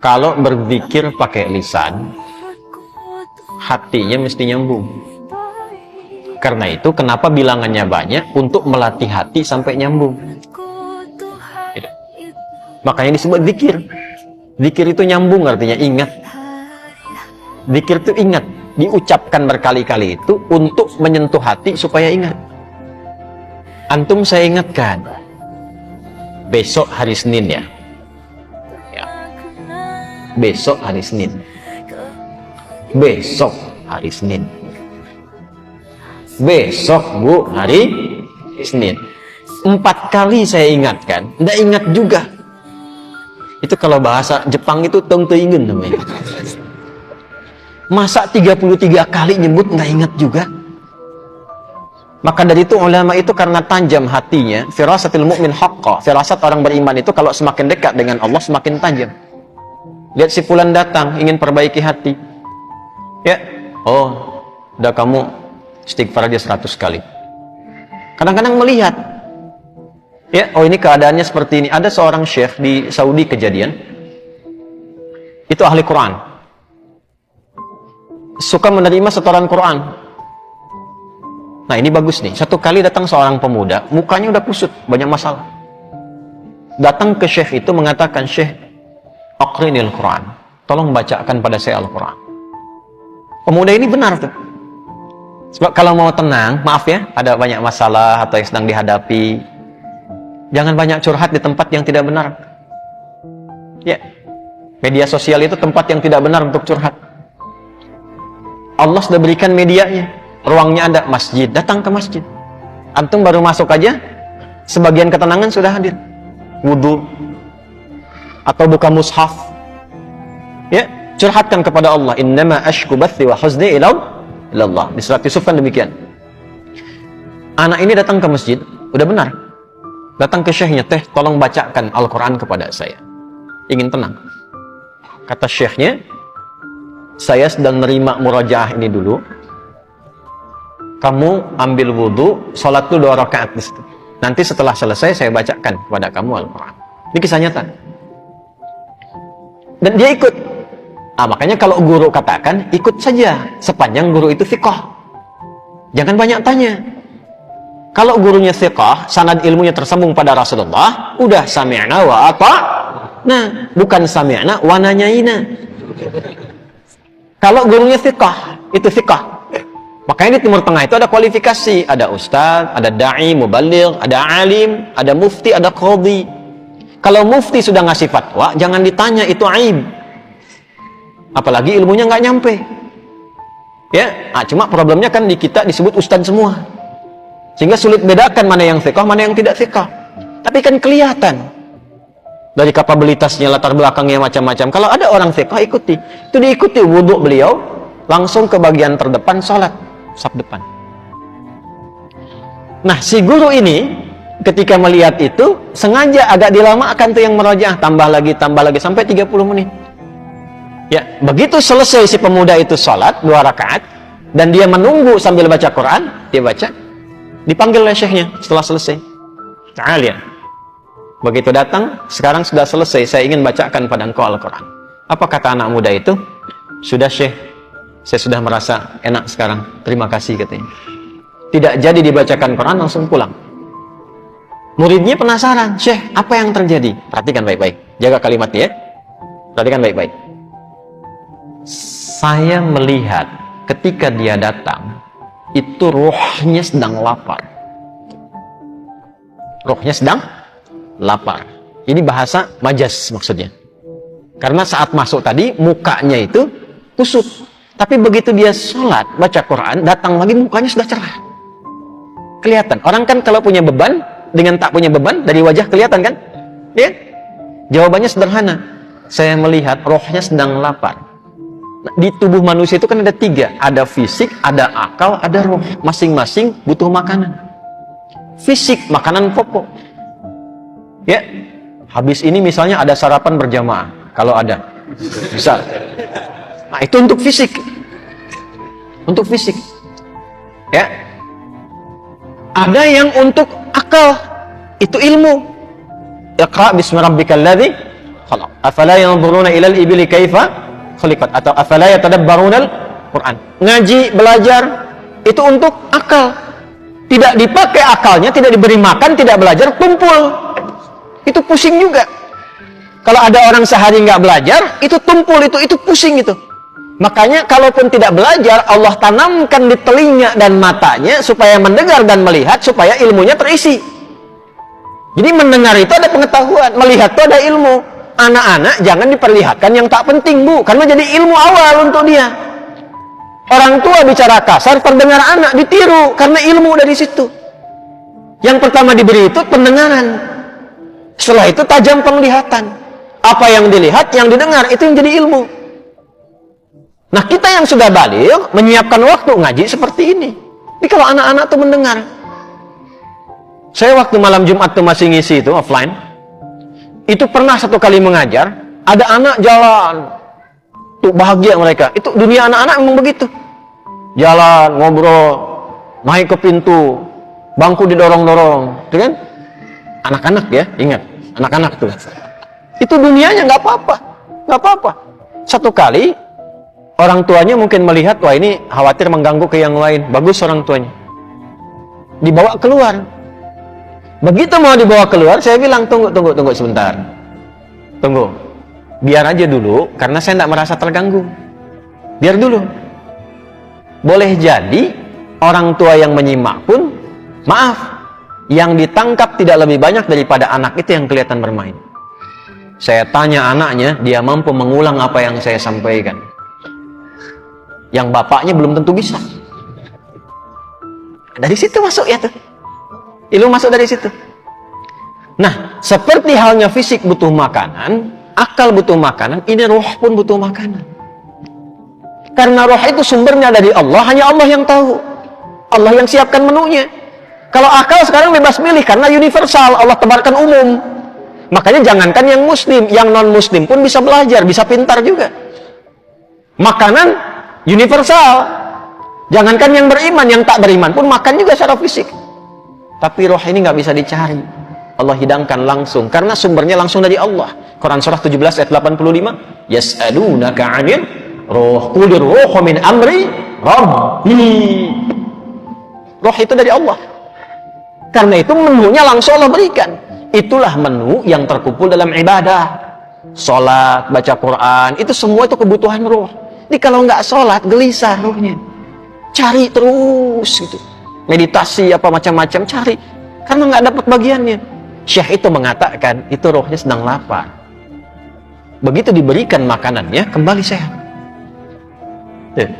Kalau berzikir pakai lisan, hatinya mesti nyambung. Karena itu kenapa bilangannya banyak, untuk melatih hati sampai nyambung. Gitu. Makanya disebut zikir. Zikir itu nyambung, artinya ingat. Zikir itu ingat, diucapkan berkali-kali itu untuk menyentuh hati supaya ingat. Antum saya ingatkan, besok hari Senin ya. Besok hari Senin. Besok hari Senin. Besok Bu hari Senin. 4 kali saya ingatkan, tidak ingat juga. Itu kalau bahasa Jepang itu tong teingen namanya. Masa 33 kali nyebut nggak ingat juga? Maka dari itu ulama itu karena tajam hatinya, firasatil mu'min haqqa. Firasat orang beriman itu kalau semakin dekat dengan Allah semakin tajam. Lihat si fulan datang ingin perbaiki hati. Ya, oh, udah kamu istighfar aja 100 kali. Kadang-kadang melihat, ya, oh ini keadaannya seperti ini. Ada seorang syekh di Saudi kejadian, itu ahli Quran, suka menerima setoran Quran. Nah ini bagus nih, satu kali datang seorang pemuda, mukanya udah kusut, banyak masalah. Datang ke syekh itu mengatakan, "Syekh, aqrinil Quran, tolong bacakan pada saya Al-Quran." Pemuda ini benar tuh. Sebab kalau mau tenang, maaf ya, ada banyak masalah atau yang sedang dihadapi, jangan banyak curhat di tempat yang tidak benar. Ya, media sosial itu tempat yang tidak benar untuk curhat. Allah sudah berikan medianya, ruangnya ada, masjid, datang ke masjid. Antum baru masuk aja, sebagian ketenangan sudah hadir. Wudu, atau buka mushaf, ya, curhatkan kepada Allah. Innama ashku bathi wa huzni ilallah. Di surat Yusuf kan demikian. Anak ini datang ke masjid, udah benar, datang ke syekhnya, "Teh, tolong bacakan Al-Quran kepada saya, ingin tenang." Kata syekhnya, "Saya sedang nerima murajaah ini dulu, kamu ambil wudu, sholat dulu 2 rakaat di situ. Nanti setelah selesai saya bacakan kepada kamu Al-Quran." Ini kisah nyata. Dan dia ikut. Makanya kalau guru katakan, ikut saja sepanjang guru itu thiqah. Jangan banyak tanya. Kalau gurunya thiqah, sanad ilmunya tersambung pada Rasulullah, udah sami'na wa nah, bukan sami'na wa nanyaina. Kalau gurunya thiqah, itu thiqah. Makanya di Timur Tengah itu ada kualifikasi, ada ustaz, ada da'i, mubaligh, ada alim, ada mufti, ada qadhi. Kalau mufti sudah ngasih fatwa, jangan ditanya, itu aib. Apalagi ilmunya nggak nyampe. Ya, cuma problemnya kan di kita disebut ustaz semua. Sehingga sulit bedakan mana yang thiqah, mana yang tidak thiqah. Tapi kan kelihatan dari kapabilitasnya, latar belakangnya macam-macam. Kalau ada orang thiqah, ikuti. Itu diikuti wudhu beliau, langsung ke bagian terdepan sholat, saf depan. Nah, si guru ini ketika melihat itu, sengaja agak dilamakan tuh yang merajaah, tambah lagi sampai 30 menit. Ya, begitu selesai si pemuda itu sholat 2 rakaat dan dia menunggu sambil baca Quran, dia baca, dipanggil oleh syekhnya setelah selesai. Ta'al ya. Begitu datang, sekarang sudah selesai, saya ingin bacakan pada engkau Al-Quran. Apa kata anak muda itu? Sudah syekh, saya sudah merasa enak sekarang, terima kasih katanya. Tidak jadi dibacakan Quran, langsung pulang. Muridnya penasaran, "Syekh, apa yang terjadi?" Perhatikan baik-baik, jaga kalimatnya ya. Perhatikan baik-baik. "Saya melihat ketika dia datang, itu rohnya sedang lapar." Rohnya sedang lapar. Ini bahasa majaz maksudnya. Karena saat masuk tadi, mukanya itu kusut. Tapi begitu dia sholat, baca Quran, datang lagi mukanya sudah cerah. Kelihatan. Orang kan kalau punya beban, dengan tak punya beban, dari wajah kelihatan kan? Ya? Jawabannya sederhana. Saya melihat rohnya sedang lapar. Nah, di tubuh manusia itu kan ada 3. Ada fisik, ada akal, ada roh. Masing-masing butuh makanan. Fisik, makanan pokok. Ya, habis ini misalnya ada sarapan berjamaah. Kalau ada. Bisa. Nah, itu untuk fisik. Untuk fisik. Ya. Ada yang untuk akal. Itu ilmu. Iqra bismi rabbikal ladzi khalaq. Afala yanzuruna ilal ibili kaifa khuliqat, atau afala yatadabbaruna al-Qur'an. Ngaji, belajar itu untuk akal. Tidak dipakai akalnya, tidak diberi makan, tidak belajar, tumpul. Itu pusing juga. Kalau ada orang sehari nggak belajar, itu tumpul, itu pusing itu. Makanya kalaupun tidak belajar, Allah tanamkan di telinga dan matanya supaya mendengar dan melihat, supaya ilmunya terisi. Jadi mendengar itu ada pengetahuan, melihat itu ada ilmu. Anak-anak jangan diperlihatkan yang tak penting, Bu, karena jadi ilmu awal untuk dia. Orang tua bicara kasar, terdengar anak ditiru karena ilmu dari situ. Yang pertama diberi itu pendengaran. Setelah itu tajam penglihatan. Apa yang dilihat, yang didengar, itu yang jadi ilmu. Nah, kita yang sudah balik menyiapkan waktu ngaji seperti ini. Jadi kalau anak-anak tuh mendengar. Saya waktu malam Jumat tuh masih ngisi itu offline. Itu pernah satu kali mengajar, ada anak jalan. Tuh bahagia mereka. Itu dunia anak-anak memang begitu. Jalan, ngobrol, naik ke pintu, bangku didorong-dorong, gitu kan? Anak-anak ya, ingat, anak-anak tuh. Itu dunianya nggak apa-apa, nggak apa-apa. Satu kali orang tuanya mungkin melihat, wah ini khawatir mengganggu ke yang lain. Bagus orang tuanya. Dibawa keluar. Begitu mau dibawa keluar, saya bilang tunggu sebentar. Tunggu. Biar aja dulu, karena saya tidak merasa terganggu. Biar dulu. Boleh jadi orang tua yang menyimak pun, maaf, yang ditangkap tidak lebih banyak daripada anak itu yang kelihatan bermain. Saya tanya anaknya, dia mampu mengulang apa yang saya sampaikan. Yang bapaknya belum tentu bisa. Dari situ masuk ya tuh. Ilmu masuk dari situ. Nah, seperti halnya fisik butuh makanan, akal butuh makanan, ini roh pun butuh makanan. Karena roh itu sumbernya dari Allah, hanya Allah yang tahu. Allah yang siapkan menunya. Kalau akal sekarang bebas milih, karena universal, Allah tebarkan umum. Makanya jangankan yang muslim, yang non-muslim pun bisa belajar, bisa pintar juga. Makanan universal. Jangankan yang beriman, yang tak beriman pun makan juga secara fisik. Tapi roh ini nggak bisa dicari. Allah hidangkan langsung, karena sumbernya langsung dari Allah. Quran surah 17 ayat 85. Yas'alunaka 'anil ruh, qulir ruhu min amri rabbi. Roh itu dari Allah. Karena itu menunya langsung Allah berikan. Itulah menu yang terkumpul dalam ibadah. Sholat, baca Quran, itu semua itu kebutuhan roh. Jadi kalau nggak sholat, gelisah rohnya. Cari terus gitu. Meditasi apa macam-macam, cari. Karena nggak dapat bagiannya. Syekh itu mengatakan, itu rohnya sedang lapar. Begitu diberikan makanannya, kembali sehat. Tuh.